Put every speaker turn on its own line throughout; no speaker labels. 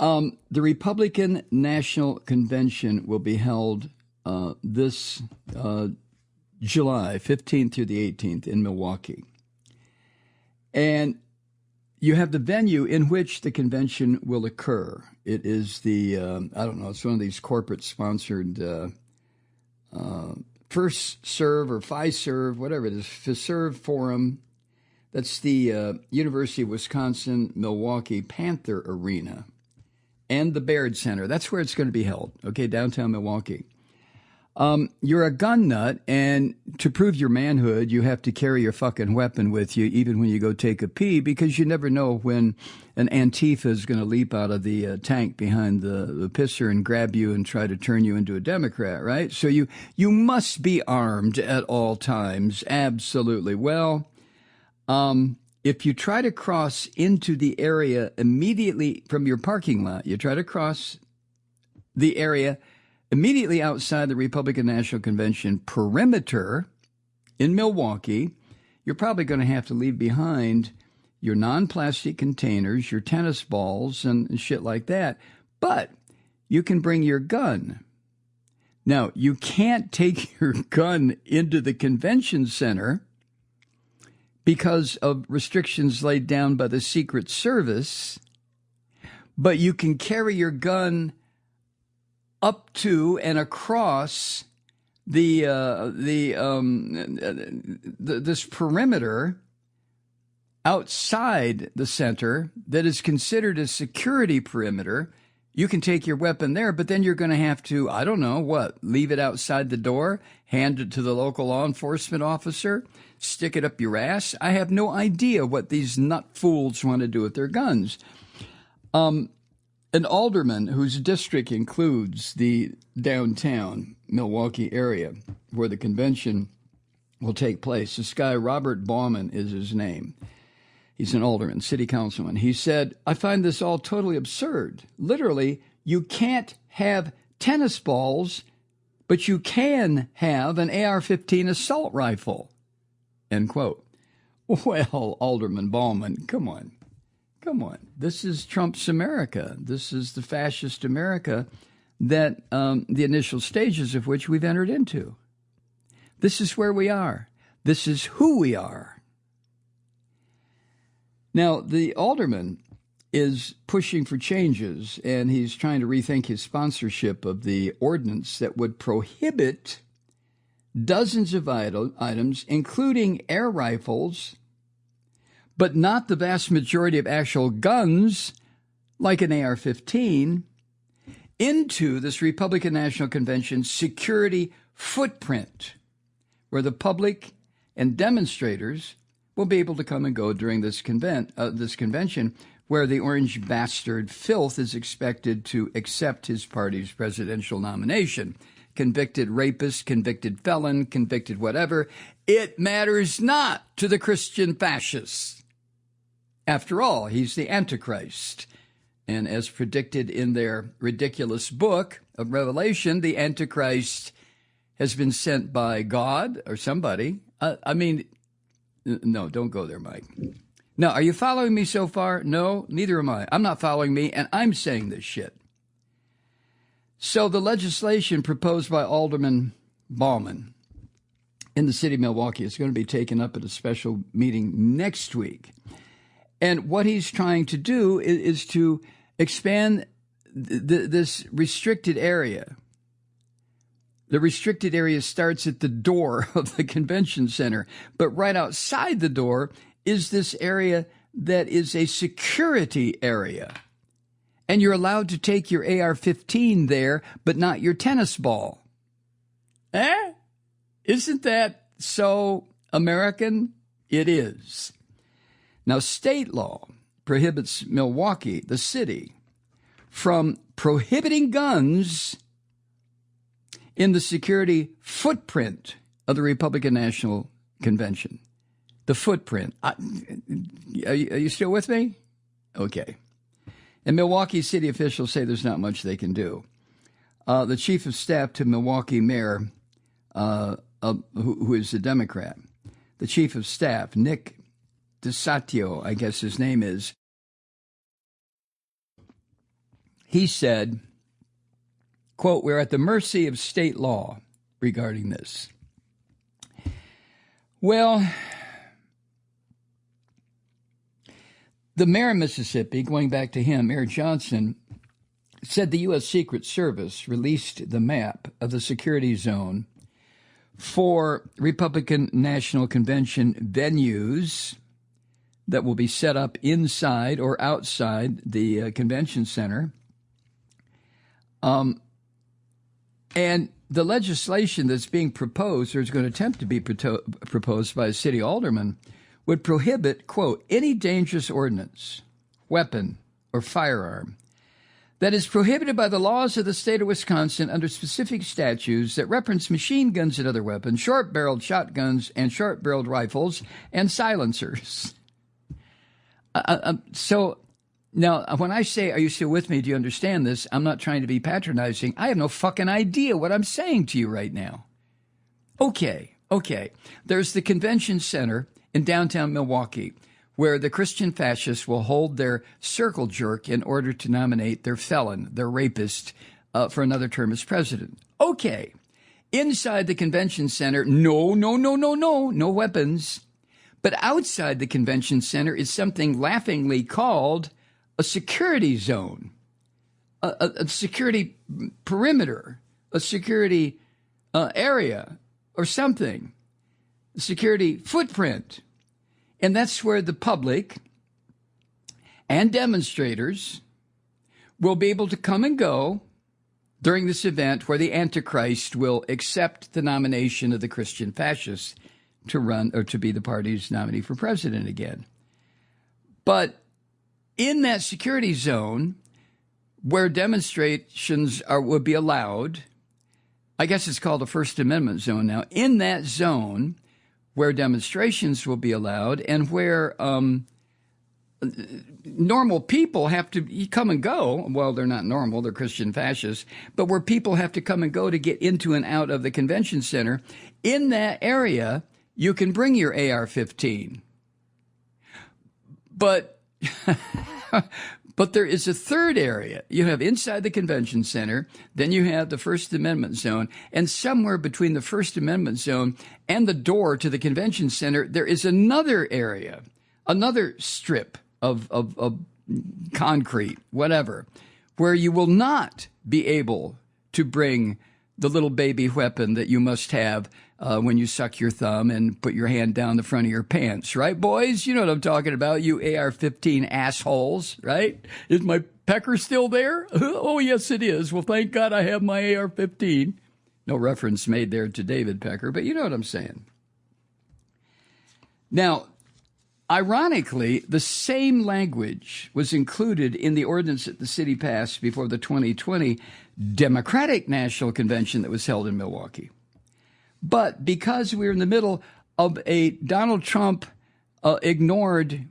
The Republican National Convention will be held this July 15th through the 18th in Milwaukee. And you have the venue in which the convention will occur. It is the, it's one of these corporate-sponsored First Serve or Fiserv, whatever it is, Fiserv Forum. That's the University of Wisconsin-Milwaukee Panther Arena and the Baird Center. That's where it's going to be held, okay, downtown Milwaukee. You're a gun nut, and to prove your manhood, you have to carry your fucking weapon with you, even when you go take a pee, because you never know when an Antifa is going to leap out of the tank behind the pisser and grab you and try to turn you into a Democrat, right? So you must be armed at all times, absolutely. Well, if you try to cross into the area immediately from your parking lot, you try to cross the area immediately outside the Republican National Convention perimeter in Milwaukee, you're probably going to have to leave behind your non-plastic containers, your tennis balls, and shit like that. But you can bring your gun. Now, you can't take your gun into the convention center because of restrictions laid down by the Secret Service, but you can carry your gun up to and across this perimeter outside the center that is considered a security perimeter. You can take your weapon there, but then you're going to have to, leave it outside the door, hand it to the local law enforcement officer, stick it up your ass. I have no idea what these nut fools want to do with their guns. An alderman whose district includes the downtown Milwaukee area where the convention will take place, this guy, Robert Bauman is his name. He's an alderman, city councilman. He said, I find this all totally absurd. Literally, you can't have tennis balls, but you can have an AR-15 assault rifle, end quote. Well, Alderman Bauman, come on. Come on. This is Trump's America. This is the fascist America that the initial stages of which we've entered into. This is where we are. This is who we are. Now, the alderman is pushing for changes, and he's trying to rethink his sponsorship of the ordinance that would prohibit dozens of items, including air rifles, but not the vast majority of actual guns, like an AR-15, into this Republican National Convention security footprint, where the public and demonstrators will be able to come and go during this convention, where the orange bastard filth is expected to accept his party's presidential nomination. Convicted rapist, convicted felon, convicted whatever. It matters not to the Christian fascists. After all, he's the Antichrist. And as predicted in their ridiculous book of Revelation, the Antichrist has been sent by God or somebody. No, don't go there, Mike. Now, are you following me so far? No, neither am I. I'm not following me, and I'm saying this shit. So the legislation proposed by Alderman Bauman in the city of Milwaukee is going to be taken up at a special meeting next week. And what he's trying to do is to expand this restricted area. The restricted area starts at the door of the convention center, but right outside the door is this area that is a security area. And you're allowed to take your AR-15 there, but not your tennis ball. Isn't that so American? It is. Now, state law prohibits Milwaukee, the city, from prohibiting guns in the security footprint of the Republican National Convention. The footprint. Are you still with me? Okay. And Milwaukee city officials say there's not much they can do. The chief of staff to Milwaukee mayor, who is a Democrat, the chief of staff, Nick DeSatio, I guess his name is, he said, quote, "We're at the mercy of state law regarding this." Well, the mayor of Mississippi, going back to him, Mayor Johnson, said the U.S. Secret Service released the map of the security zone for Republican National Convention venues that will be set up inside or outside the convention center. And the legislation that's being proposed, or is going to attempt to be proposed by a city alderman, would prohibit, quote, "any dangerous ordinance, weapon, or firearm that is prohibited by the laws of the state of Wisconsin under specific statutes that reference machine guns and other weapons, short-barreled shotguns and short-barreled rifles, and silencers." So now, when I say, "Are you still with me? Do you understand this?" I'm not trying to be patronizing. I have no fucking idea what I'm saying to you right now. Okay. There's the convention center in downtown Milwaukee, where the Christian fascists will hold their circle jerk in order to nominate their felon, their rapist, for another term as president. Okay. Inside the convention center, no weapons. But outside the convention center is something laughingly called a security zone, a security perimeter, a security area or something, a security footprint. And that's where the public and demonstrators will be able to come and go during this event, where the Antichrist will accept the nomination of the Christian fascists to run or to be the party's nominee for president again. But in that security zone where demonstrations would be allowed, I guess it's called a First Amendment zone now, in that zone where demonstrations will be allowed and where normal people have to come and go. Well, they're not normal, they're Christian fascists, but where people have to come and go to get into and out of the convention center, in that area, you can bring your AR-15. But there is a third area. You have inside the convention center, then you have the First Amendment zone, and somewhere between the First Amendment zone and the door to the convention center, there is another area, another strip of concrete, whatever, where you will not be able to bring the little baby weapon that you must have when you suck your thumb and put your hand down the front of your pants, right, boys? You know what I'm talking about, you AR-15 assholes, right? Is my pecker still there? Oh, yes, it is. Well, thank God I have my AR-15. No reference made there to David Pecker, but you know what I'm saying. Now, ironically, the same language was included in the ordinance that the city passed before the 2020 Democratic National Convention that was held in Milwaukee. But because we're in the middle of a Donald Trump ignored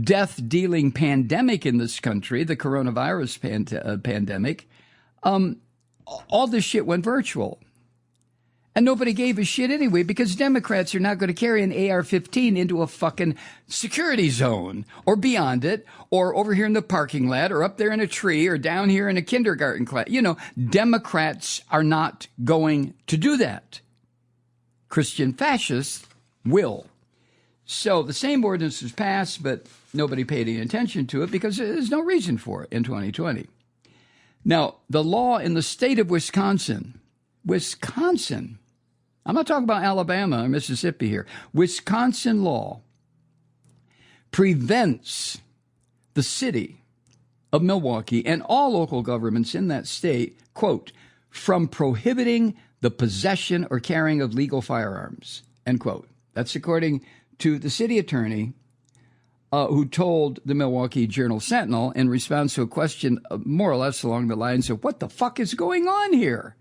death-dealing pandemic in this country, the coronavirus pandemic, all this shit went virtual. And nobody gave a shit anyway, because Democrats are not going to carry an AR-15 into a fucking security zone or beyond it or over here in the parking lot or up there in a tree or down here in a kindergarten class. You know, Democrats are not going to do that. Christian fascists will. So the same ordinance was passed, but nobody paid any attention to it because there's no reason for it in 2020. Now, the law in the state of Wisconsin, I'm not talking about Alabama or Mississippi here. Wisconsin law prevents the city of Milwaukee and all local governments in that state, quote, from prohibiting the possession or carrying of legal firearms, end quote. That's according to the city attorney who told the Milwaukee Journal-Sentinel in response to a question more or less along the lines of, what the fuck is going on here?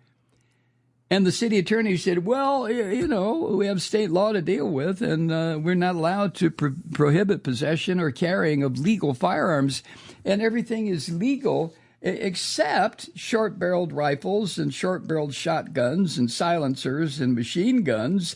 And the city attorney said, well, you know, we have state law to deal with, and we're not allowed to prohibit possession or carrying of legal firearms, and everything is legal except short-barreled rifles and short-barreled shotguns and silencers and machine guns.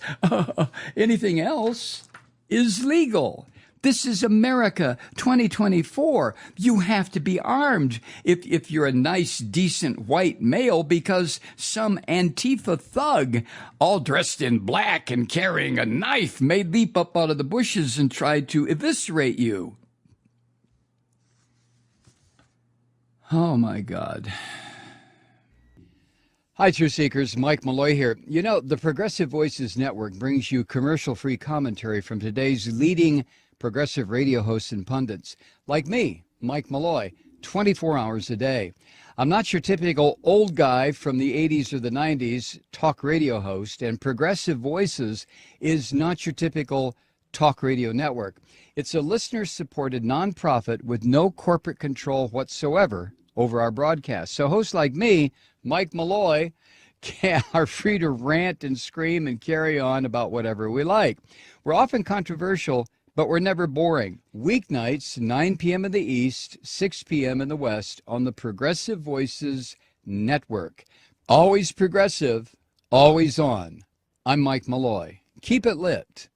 Anything else is legal. This is America 2024. You have to be armed if you're a nice, decent white male, because some Antifa thug, all dressed in black and carrying a knife, may leap up out of the bushes and try to eviscerate you. Oh, my God. Hi, Truth Seekers. Mike Malloy here. You know, the Progressive Voices Network brings you commercial-free commentary from today's leading progressive radio hosts and pundits, like me, Mike Malloy, 24 hours a day. I'm not your typical old guy from the 80s or the 90s talk radio host, and Progressive Voices is not your typical talk radio network. It's a listener-supported nonprofit with no corporate control whatsoever over our broadcast. So hosts like me, Mike Malloy, are free to rant and scream and carry on about whatever we like. We're often controversial, but we're never boring. Weeknights, 9 p.m. in the East, 6 p.m. in the West, on the Progressive Voices Network. Always progressive, always on. I'm Mike Malloy. Keep it lit.